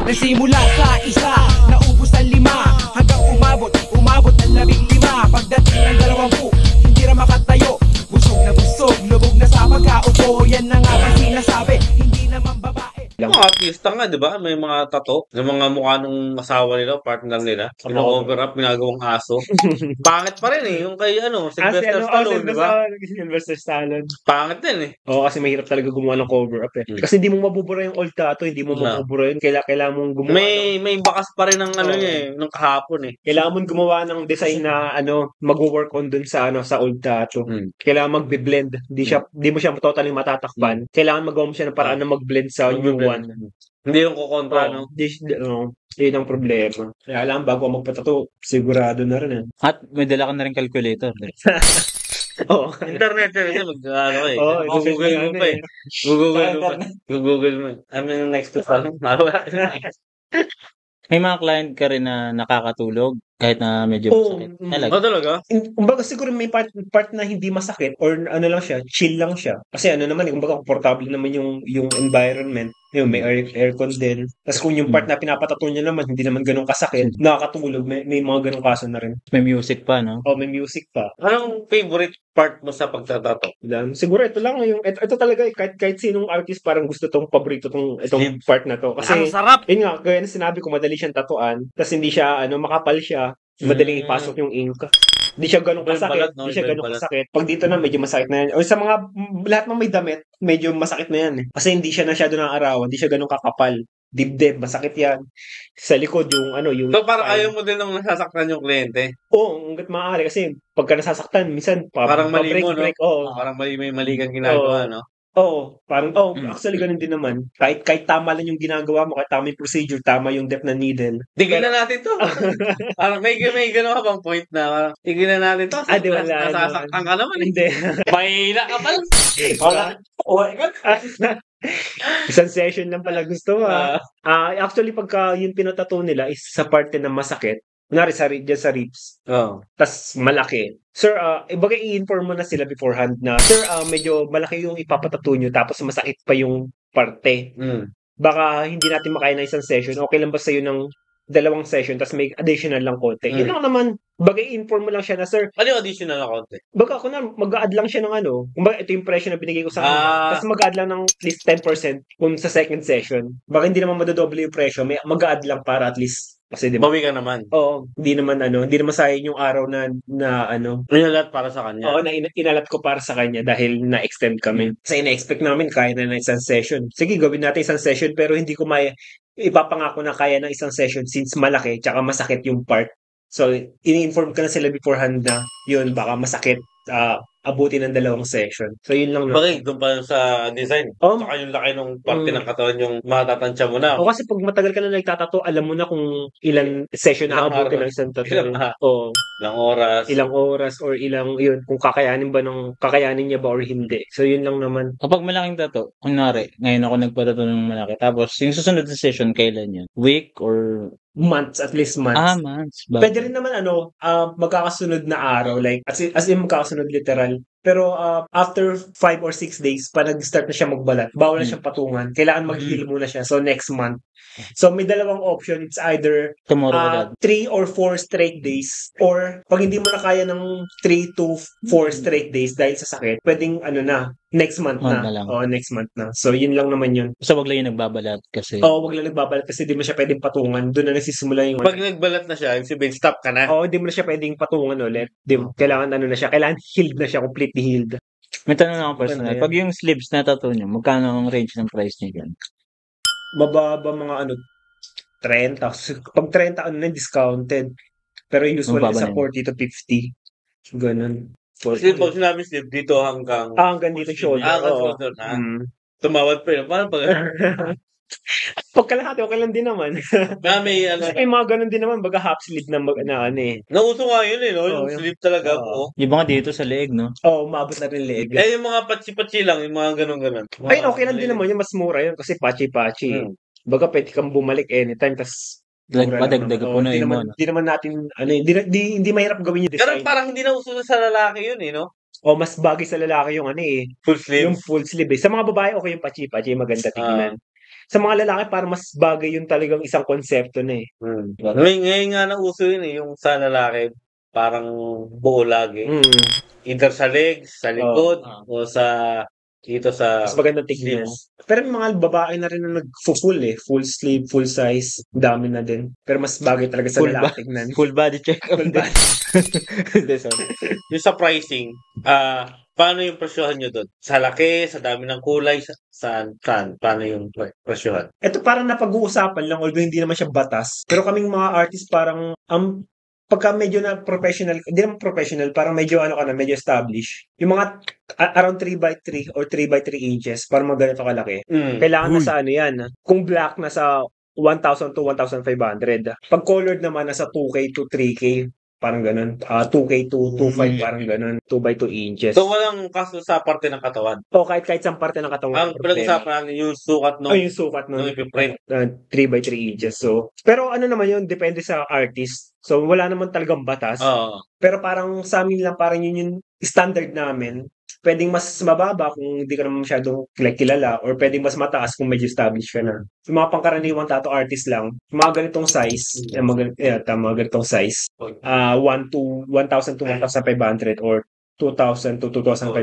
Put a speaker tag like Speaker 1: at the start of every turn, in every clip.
Speaker 1: Nagsimula sa isa, naubos ang 5, hanggang umabot ng 15. Pagdating ng 20, hindi na makatayo. Busog, lubog na sa pagkaupo. Yan na nga ba sinasabi, hindi naman babae.
Speaker 2: Mga artista nga, di ba? May mga tato. Yung mga mukha ng asawa nila, partner nila. Pina-cover up, ginagawang aso. Pangit pa rin eh. Yung kay Sylvester Stallone, di ba?
Speaker 3: Sylvester Stallone.
Speaker 2: Pangit din eh.
Speaker 3: Oo, kasi mahirap talaga gumawa ng cover up eh. Kasi hindi mo mabubura yung old tattoo, hindi mo mabubura yun. Kailangan mong gumawa.
Speaker 2: May bakas pa rin ng niya eh, ng kahapon eh.
Speaker 3: Kailangan mong gumawa ng design na mag-work on dun sa old tattoo. Kailangan magbe-blend. Hindi mo siya totally matatakpan. Kailangan magawa mo siya ng paraan na mag-blend sa new one.
Speaker 2: Hindi yung kukontra, no?
Speaker 3: Yun ang problema. Kaya alam, bago ako magpatato, sigurado na rin eh.
Speaker 4: At may dala ka na rin calculator.
Speaker 2: Oo. Internet kasi Google mo pa eh. Google mo. Ano yung next to follow?
Speaker 4: May mga client ka rin na nakakatulog kahit na medyo masakit.
Speaker 2: Talaga?
Speaker 3: Kumbaga siguro may part na hindi masakit or lang siya, chill lang siya. Kasi naman, kumbaga komportable naman yung environment. May aircon din. Tapos kung yung part na pinapatato niya naman, hindi naman ganun kasakit, nakakatulog, may mga ganung kaso na rin.
Speaker 4: May music pa, no?
Speaker 3: May music pa.
Speaker 2: Anong favorite part mo sa pagtatato?
Speaker 3: Siguro ito lang ito talaga kahit sinong artist parang gusto paborito itong part na to. Kasi
Speaker 2: ang sarap.
Speaker 3: Yun nga, kaya sinabi ko madali siyang tatuan, tapos hindi siya makapal siya, madaling ipasok yung ink. Hindi siya ganun kasakit. Pag dito na medyo masakit na yan. O sa mga lahat ng may damit, medyo masakit na yan eh. Kasi hindi siya masyado ng arawan, hindi siya ganun kakapal. Dibdib, masakit yan. Sa likod yung
Speaker 2: So parang ayaw mo din nung nasasaktan yung kliyente?
Speaker 3: Oo, hanggat maaari. Kasi pagka nasasaktan, minsan
Speaker 2: parang mali mo, no?
Speaker 3: Oo.
Speaker 2: Parang may mali kang ginagawa, no?
Speaker 3: Oo, parang actually ganun din naman. Kahit tama lang yung ginagawa mo, kahit tama yung procedure, tama yung depth na needle.
Speaker 2: Tigilan natin to. Parang may gano'n ka bang point na parang tigilan natin to?
Speaker 3: Di wala.
Speaker 2: Nasasaktan ka naman.
Speaker 3: Hindi.
Speaker 2: Mahina ka pala.
Speaker 3: Isang session lang pala gusto mo. Actually, pagka yung pinatato nila is sa parte na masakit, kunwari dyan sa ribs, tas malaki. Sir, baga i-inform mo na sila beforehand na, sir, medyo malaki yung ipapatato nyo tapos masakit pa yung parte. Baka hindi natin makaya na isang session. Okay lang ba sa'yo ng 2 session tas may additional lang konti? Yun lang naman. Baga i-inform mo lang siya na, sir.
Speaker 2: Ano yung additional na konti?
Speaker 3: Baga ako na, mag-a-add lang siya ng kumbaga ito yung presyo na binigay ko sa kanya. Tapos mag-a-add lang ng at least 10% kung sa second session. Baka hindi naman madodoble yung presyo. Mag-a-add lang para at least kasi diba?
Speaker 2: Bawi ka naman.
Speaker 3: Oo, hindi naman sayang yung araw na
Speaker 2: inalat para sa kanya.
Speaker 3: Oo, na inalat ko para sa kanya dahil na-extend kami. Kasi ina-expect namin kaya na isang session. Sige, gawin natin isang session pero hindi ko ipapangako na kaya ng isang session since malaki tsaka masakit yung part. So, ini-inform ka na sila beforehand na yun, baka masakit. Abuti ng 2 session. So, yun lang.
Speaker 2: Bakit? Doon pa sa design. Saka yung laki ng parte ng katawan yung matatansya mo na.
Speaker 3: Kasi pag matagal ka na nagtatato, alam mo na kung ilang session na abuti ng isang tattoo. Ilang oras or kung kakayanin niya ba or hindi. So, yun lang naman.
Speaker 4: Kapag malaking tattoo, kunwari, ngayon ako nagpatato ng malaki. Tapos, yung susunod na session, kailan yan? Week or
Speaker 3: months, at least months.
Speaker 4: Months.
Speaker 3: Pwede rin naman magkakasunod na araw, like as in magkakasunod literal. Pero after 5 or 6 days, pa nag-start na siya magbalat, bawal na siyang patungan. Kailangan mag-heal muna siya. So next month. So may 2 option. It's either 3 or 4 straight days, or pag hindi mo na kaya ng 3 to 4 straight days dahil sa sakit, pwedeng next month na. Next month na. So yun lang naman yun.
Speaker 4: So wag lang yung nagbabalat kasi.
Speaker 3: Wag lang nagbabalat kasi di mo siya pwedeng patungan. Doon na nagsisimula yung
Speaker 2: pag nagbalat na siya, yung sabihin stop ka na.
Speaker 3: Di mo na siya pwedeng patungan ulit. Kailangan na siya. Kailangan healed na siya, completely healed.
Speaker 4: May tanong ako personal. Pag yung sleeves na tattoo niyo, magkano ang range ng price niyo yan?
Speaker 3: Mababa mga 30. Pag 30 discounted. Pero usually sa 40 to 50. Ganun.
Speaker 2: Kasi pag sinabi sleeve dito hanggang
Speaker 3: dito shoulder.
Speaker 2: Shoulder na. Tumawad pa yun. Paano pag
Speaker 3: pagkalahati, okay lang din naman.
Speaker 2: May
Speaker 3: mga ganun din naman, baga half sleeve na
Speaker 2: nauso nga yun no? Yung sleeve talaga.
Speaker 4: Yung mga dito sa leeg, no?
Speaker 3: Umabot na rin leeg.
Speaker 2: Yung mga patsi-patsi lang, yung mga ganun-ganun.
Speaker 3: Ayun, okay lang din naman yun, mas mura yun kasi patsi-patsi. Baga pwede kang bumalik anytime, tas
Speaker 4: dagdag po na yun.
Speaker 3: Hindi naman natin, hindi mahirap gawin yung design.
Speaker 2: Pero parang hindi na uso sa lalaki yun, no?
Speaker 3: Mas bagay sa lalaki yung
Speaker 2: full sleeve.
Speaker 3: Yung full sleeve. Sa mga babae, okay yung patsi-patsi, maganda tingnan. sa mga lalaki parang mas bagay yung talagang isang konsepto na eh.
Speaker 2: Ngayon nga na uso yun eh, yung sa lalaki, parang buo lagi. Either sa legs, sa likod, o sa dito sa
Speaker 3: mas magandang tignan. Pero yung mga babae na rin na nag-full eh. Full sleeve, full size. Dami na din. Pero mas bagay talaga sa lalaki tignan.
Speaker 4: Full body check.
Speaker 3: Full body.
Speaker 2: Yung sa pricing, paano yung presyohan nyo doon? Sa laki, sa dami ng kulay, saan? Paano yung presyohan?
Speaker 3: Ito parang napag-uusapan lang, although hindi naman siya batas. Pero kaming mga artist parang, pagka medyo na professional, hindi naman professional, parang medyo medyo established. Yung mga around 3x3 or 3x3 inches, parang mga ganito kalaki. Kailangan na sa yan. Kung black, nasa 1,000 to 1,500. Pag colored naman, nasa 2K to 3K. Parang ganun. 2K to 2.5, parang ganun. 2x2 inches.
Speaker 2: So, walang kaso sa parte ng katawan?
Speaker 3: O, kahit sa parte ng katawan.
Speaker 2: Ang pinag-usapan natin yung sukat nung
Speaker 3: yung sukat nung
Speaker 2: ipiprint.
Speaker 3: 3x3 inches. So, pero ano naman yun, depende sa artist. So, wala naman talagang batas. Pero parang sa amin lang, parang yun yung standard namin. Pwedeng mas mababa kung hindi ka naman masyadong kilala or pwedeng mas mataas kung medyo established ka na. Yung mga pangkaraniwang tattoo artist lang, yung mga ganitong size, mga ganitong size, 1,000 to 1,500 or 2,000 to 2,500.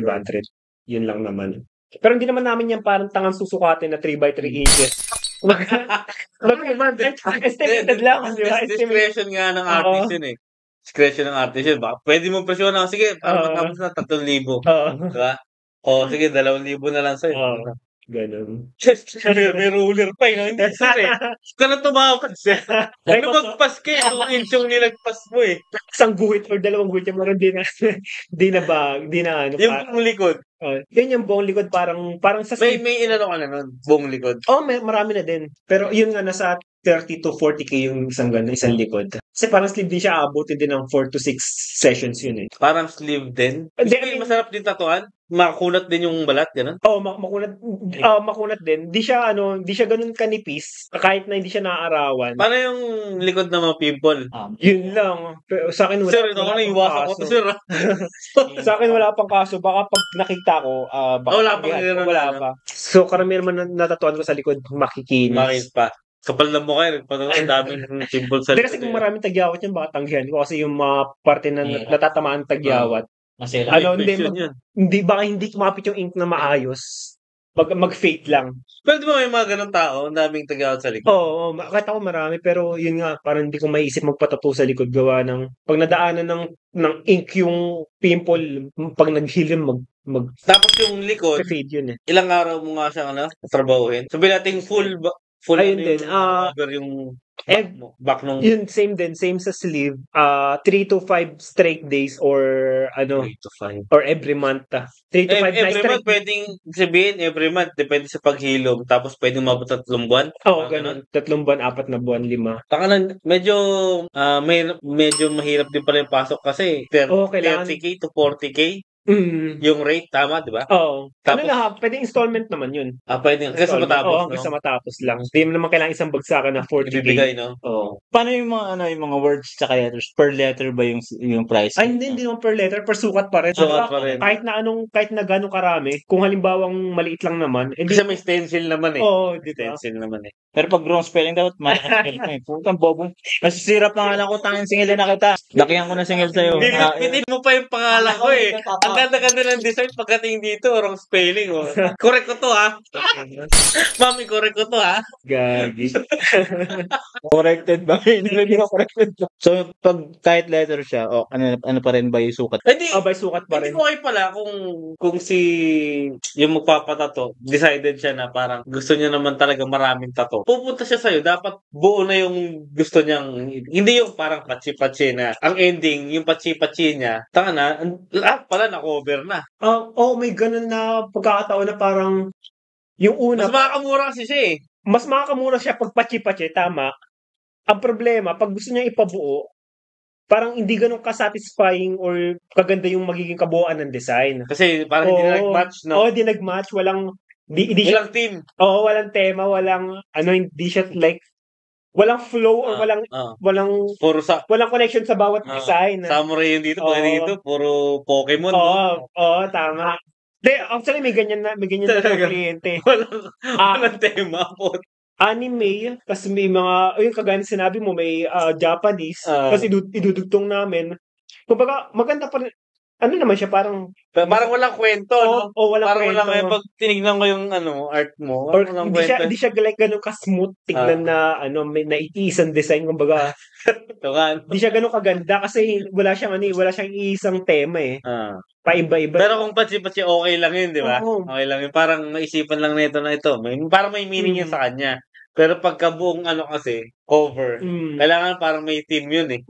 Speaker 3: Yun lang naman. Pero hindi naman namin yan parang tangang susukatin na 3x3 inches. Estimated lang.
Speaker 2: Discretion nga ng artist yun eh. Discretion ng artist yun. Pwede mo presyon na, sige, matapos na 3,000. Diba? O, sige, 2,000 na lang sa'yo.
Speaker 3: Ganun.
Speaker 2: May ruler pa eh, no? Hindi sir eh. Ka na tumawag siya. Ano magpas kayo? 2 inch yung nilagpas mo eh.
Speaker 3: Isang guhit or 2 guhit yung mga di na ano.
Speaker 2: Yung buong likod.
Speaker 3: Yun yung buong likod parang sa
Speaker 2: may inano ka na nun, buong likod.
Speaker 3: Marami na din. Pero yun nga nasa 30 to 40K yung isang likod. Kasi parang sleeve din siya, abutin din ng 4 to 6 sessions yun eh.
Speaker 2: Parang sleeve din? Hindi, masarap din tatuan? Makunat din yung balat, gano'n?
Speaker 3: Makunat din. Di siya ganun kanipis, kahit na hindi siya naaarawan.
Speaker 2: Paano yung likod na mga pimple?
Speaker 3: Yun lang. Pero sa akin wala.
Speaker 2: Sir, ito ko na iwasan ko to, sir.
Speaker 3: Sa akin wala pang kaso. Baka pag nakita ko,
Speaker 2: wala pa.
Speaker 3: So, karamihan naman natatuan ko sa likod, makikinis.
Speaker 2: Makis pa. Kapal na mukha yun. Ang daming symbol sa likod.
Speaker 3: Kasi kung maraming tagyawat yun, baka tanggihan ko. Kasi yung mga parte na natatamaan tagyawat. Hindi kumapit yung ink na maayos. Mag-fade lang.
Speaker 2: Pwede ba may mga ganun tao? Ang daming tagyawat sa likod?
Speaker 3: Oo, kahit ako marami. Pero yun nga, parang hindi ko maiisip magpatato sa likod. Gawa ng, pag nadaanan ng ink yung pimple, pag naghilim,
Speaker 2: Tapos yung likod,
Speaker 3: fade yun eh.
Speaker 2: Ilang araw mo nga siyang trabahuhin? Sabihin natin full
Speaker 3: ayun din.
Speaker 2: Yung back nung...
Speaker 3: Yun, same sa sleeve. 3 to 5 straight days or
Speaker 2: 3 to 5.
Speaker 3: or every month. 3 to 5
Speaker 2: every month, pwedeng sabihin, every month, depende sa paghilom. Tapos pwedeng mabot 3 buwan.
Speaker 3: Oo, ganun. 3 buwan, 4 na buwan, 5.
Speaker 2: Taka na, medyo mahirap din pala yung pasok kasi 30K to 40K. Yung rate, tama, di ba?
Speaker 3: Oo. Pwede installment naman yun.
Speaker 2: Pwede. Kasi matapos,
Speaker 3: hanggang sa matapos lang. Hindi mo naman kailangan isang bagsakan na 40K.
Speaker 2: Ibibigay, no?
Speaker 3: Oo.
Speaker 4: Paano yung mga words tsaka letters? Per letter ba yung price?
Speaker 3: Ay, hindi naman per letter. Per sukat pa rin. Kahit na gano'ng karami, kung halimbawang maliit lang naman.
Speaker 2: Kasi may stencil naman eh.
Speaker 3: Oo, di ba?
Speaker 2: Stencil naman eh.
Speaker 4: Pero pag wrong spelling dapat spelling mo eh. Putang bobo. Masisirap na nga lang ko tanging singil na kita. Lakihan ko na singil sa'yo.
Speaker 2: Hindi mo pa yung pangalan ko eh. Ang ganda-ganda ng design pagdating dito, wrong spelling. Oh. Correct ko to ha. Mami, correct ko to ha.
Speaker 3: Gagi.
Speaker 4: Corrected ba? Hindi ko corrected. So, pag kahit letter siya, ano pa rin ba yung sukat?
Speaker 2: Hindi.
Speaker 3: By sukat pa rin.
Speaker 2: Hindi ko kayo pala kung yung magpapatato, decided siya na parang gusto niya naman talaga maraming tato. Pupunta siya sa'yo, dapat buo na yung gusto niyang, hindi yung parang patsi-patsi na, ang ending, yung patsi-patsi niya, tanga na, lahat pala na-cover na.
Speaker 3: May ganun na pagkakataon na parang, yung una.
Speaker 2: Mas makakamura kasi siya eh.
Speaker 3: Mas makakamura siya pag patsi-patsi, tama. Ang problema, pag gusto niya ipabuo, parang hindi ganun ka-satisfying or kaganda yung magiging kabuuan ng design.
Speaker 2: Kasi parang hindi na nag-match, no?
Speaker 3: Hindi nag-match, walang
Speaker 2: walang team.
Speaker 3: Walang tema, hindi siya like, walang flow or walang connection sa bawat design.
Speaker 2: Samurai yun dito, dito, puro Pokemon.
Speaker 3: Tama. Actually, may ganyan na kliyente.
Speaker 2: Walang tema po.
Speaker 3: anime, tapos may mga, yung kagaya ng sinabi mo, may Japanese, tapos idudugtong namin. Kumbaga, maganda pa rin. Ano naman siya, parang
Speaker 2: Parang walang kwento, no?
Speaker 3: walang
Speaker 2: Parang
Speaker 3: kwento.
Speaker 2: walang pag tinignan ko yung art mo,
Speaker 3: Or
Speaker 2: walang
Speaker 3: hindi
Speaker 2: kwento.
Speaker 3: siya like ganun ka-smooth tignan na may naiisang design, kumbaga. Hindi siya ganun kaganda kasi wala siyang isang tema eh. Paiba-iba.
Speaker 2: Pero kung patsi-patsi, okay lang yun, di ba?
Speaker 3: Oo.
Speaker 2: Okay lang yun. Parang naisipan lang nito na ito. Parang may meaning yun sa kanya. Pero pagka buong kasi, cover, kailangan parang may theme yun eh.